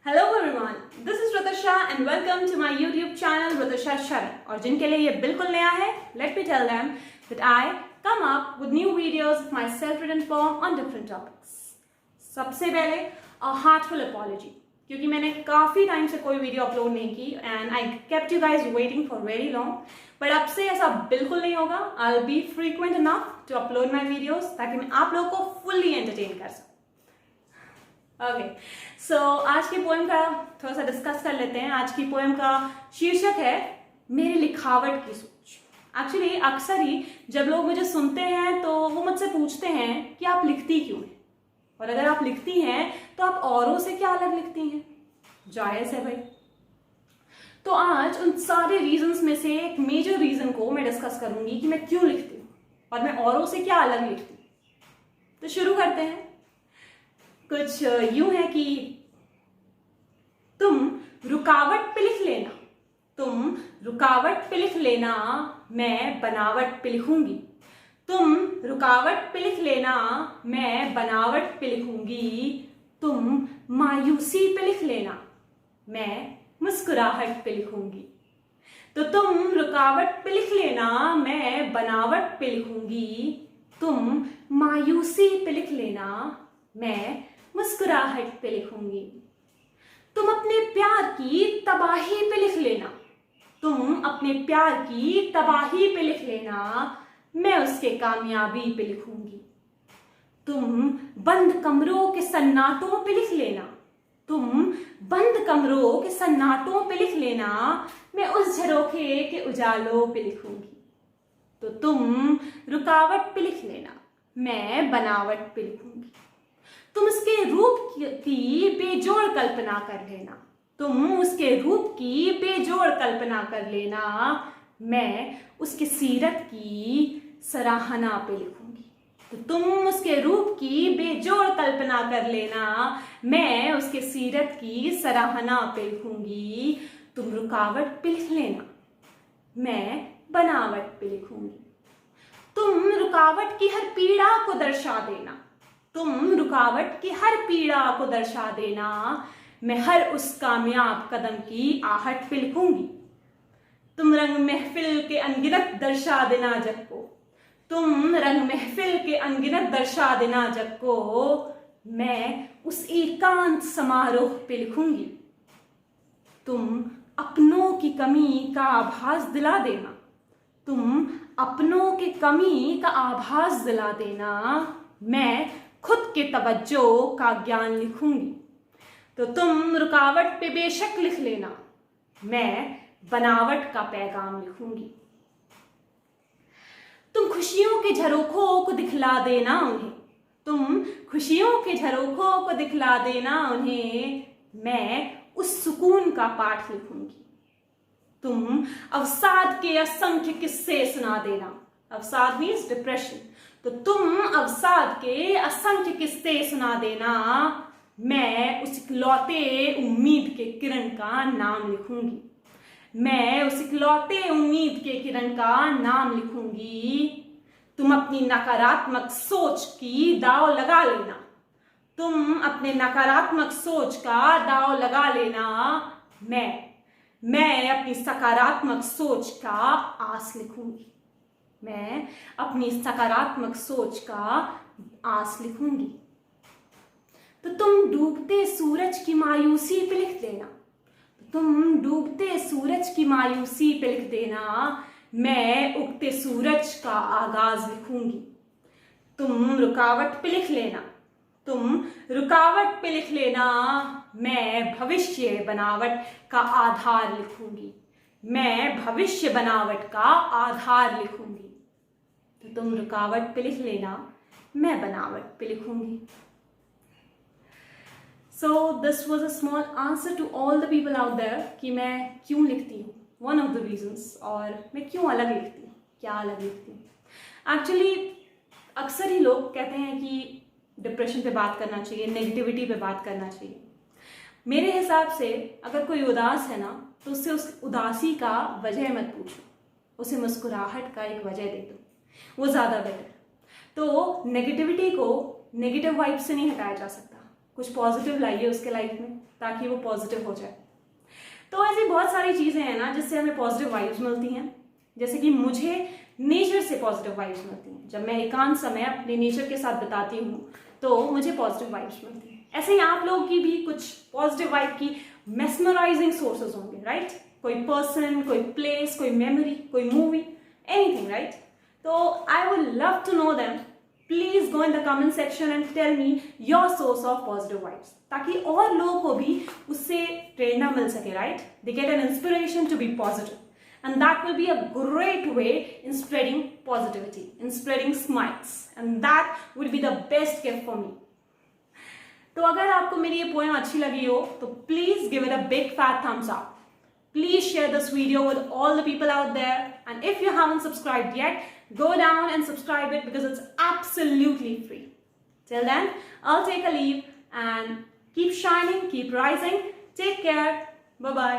Hello everyone, this is Ratusha and welcome to my YouTube channel Ratusha Sharan. और जिनके लिए ये बिल्कुल नया है, let me tell them that I come up with new videos of my self written poem on different topics. सबसे पहले अ heartful apology, क्योंकि मैंने काफी टाइम से कोई वीडियो अपलोड नहीं की and I kept you guys waiting for very long. But अब से ऐसा बिल्कुल नहीं होगा। I will be frequent enough to upload my videos ताकि मैं आप लोगों को फुल्ली एंटरटेन कर सकूं। ओके, सो आज की पोएम का थोड़ा सा डिस्कस कर लेते हैं। आज की पोएम का शीर्षक है मेरी लिखावट की सोच। एक्चुअली अक्सर ही जब लोग मुझे सुनते हैं तो वो मुझसे पूछते हैं कि आप लिखती क्यों हैं, और अगर आप लिखती हैं तो आप औरों से क्या अलग लिखती हैं। जायज है भाई। तो आज उन सारे रीजंस में से एक मेजर रीजन को मैं डिस्कस करूंगी कि मैं क्यों लिखती हूँ और मैं औरों से क्या अलग लिखती हूँ। तो शुरू करते हैं। कुछ यूं है कि तुम रुकावट पे लिख लेना, तुम रुकावट पे लिख लेना, मैं बनावट पे लिखूंगी। तुम रुकावट पे लिख लेना, मैं बनावट पे लिखूंगी। तुम मायूसी पे लिख लेना, मैं मुस्कुराहट पे लिखूंगी। तो तुम रुकावट पे लिख लेना, मैं बनावट पे लिखूंगी। तुम मायूसी पे लिख लेना, मैं मुस्कुराहट पे लिखूंगी। तुम अपने प्यार की तबाही पे लिख लेना, तुम अपने प्यार की तबाही पे लिख लेना, मैं उसके कामयाबी पे लिखूंगी। तुम बंद कमरों के सन्नाटों पे लिख लेना, तुम बंद कमरों के सन्नाटों पे लिख लेना, मैं उस झरोखे के उजालों पे लिखूंगी। तो तुम रुकावट पे लिख लेना, मैं बनावट पे लिखूंगी। तुम उसके रूप की बेजोड़ कल्पना कर लेना, तुम उसके रूप की बेजोड़ कल्पना कर लेना, मैं उसके सीरत की सराहना पे लिखूंगी। तो तुम उसके रूप की बेजोड़ कल्पना कर लेना, मैं उसके सीरत की सराहना पे लिखूंगी। तुम रुकावट पे लिख लेना, मैं बनावट पे लिखूंगी। तुम रुकावट की हर पीड़ा को दर्शा देना, तुम रुकावट की हर पीड़ा को दर्शा देना, मैं हर उस कामयाब कदम की आहट पे लिखूंगी। तुम रंग महफिल के अनगिनत दर्शा देना जग को, तुम रंग महफिल के अनगिनत दर्शा देना जग को, मैं उस एकांत समारोह पे लिखूंगी। तुम अपनों की कमी का आभास दिला देना, तुम अपनों की कमी का आभास दिला देना, मैं खुद के तवज्जो का ज्ञान लिखूंगी। तो तुम रुकावट पे बेशक लिख लेना, मैं बनावट का पैगाम लिखूंगी। तुम खुशियों के झरोखों को दिखला देना उन्हें, तुम खुशियों के झरोखों को दिखला देना उन्हें, मैं उस सुकून का पाठ लिखूंगी। तुम अवसाद के असंख्य किस्से सुना देना, अवसाद मीन्स डिप्रेशन, तो तुम अवसाद के असंख्य किस्से सुना देना, मैं उस इकलौते उम्मीद के किरण का नाम लिखूंगी। मैं उस इकलौते उम्मीद के किरण का नाम लिखूंगी। तुम अपनी नकारात्मक सोच की दाव लगा लेना, तुम अपने नकारात्मक सोच का दाव लगा लेना, मैं अपनी सकारात्मक सोच का आस लिखूंगी। मैं अपनी सकारात्मक सोच का आस लिखूंगी। तो तुम डूबते सूरज की मायूसी पे लिख देना, तुम डूबते सूरज की मायूसी पे लिख देना, मैं उगते सूरज का आगाज लिखूंगी। तुम रुकावट पे लिख लेना, तुम रुकावट पे लिख लेना, मैं भविष्य बनावट का आधार लिखूंगी। मैं भविष्य बनावट का आधार लिखूंगी। तो तुम रुकावट पे लिख लेना, मैं बनावट पे लिखूंगी। So this was a small answer to all the people out there कि मैं क्यों लिखती हूँ, one of the reasons, और मैं क्यों अलग लिखती हूँ, क्या अलग लिखती हूँ। एक्चुअली अक्सर ही लोग कहते हैं कि डिप्रेशन पे बात करना चाहिए, नेगेटिविटी पे बात करना चाहिए। मेरे हिसाब से अगर कोई उदास है ना, तो उससे उस उदासी का वजह मत पूछो, उसे मुस्कुराहट का एक वजह दे दो, वो ज़्यादा बेटर। तो नेगेटिविटी को नेगेटिव वाइब से नहीं हटाया जा सकता, कुछ पॉजिटिव लाइए उसके लाइफ में। ताकि वो पॉजिटिव हो जाए। तो ऐसी बहुत सारी चीज़ें हैं ना जिससे हमें पॉजिटिव वाइब्स मिलती हैं। जैसे कि मुझे नेचर से पॉजिटिव वाइब्स मिलती हैं। जब मैं एकांत समय अपने नेचर के साथ बिताती हूँ तो मुझे पॉजिटिव वाइब्स मिलती हैं। ऐसे ही आप लोगों की भी कुछ पॉजिटिव वाइब की मेस्मराइजिंग सोर्सेज होंगे, राइट? कोई पर्सन, कोई प्लेस, कोई मेमोरी, कोई मूवी, एनीथिंग, राइट? तो I would love to know them. Please go in the comment section and tell me your source of positive vibes, ताकि और लोगों को भी उससे प्रेरणा मिल सके, right? They get an inspiration to be positive, and that will be a great way in spreading positivity, in spreading smiles, and that would be the best gift for me. तो अगर आपको मेरी ये पोएम अच्छी लगी हो तो please give it a big fat Thums up. Please share this video with all the people out there, and if you haven't subscribed yet, go down and subscribe it because it's absolutely free. Till then, I'll take a leave and keep shining, keep rising. Take care. Bye bye.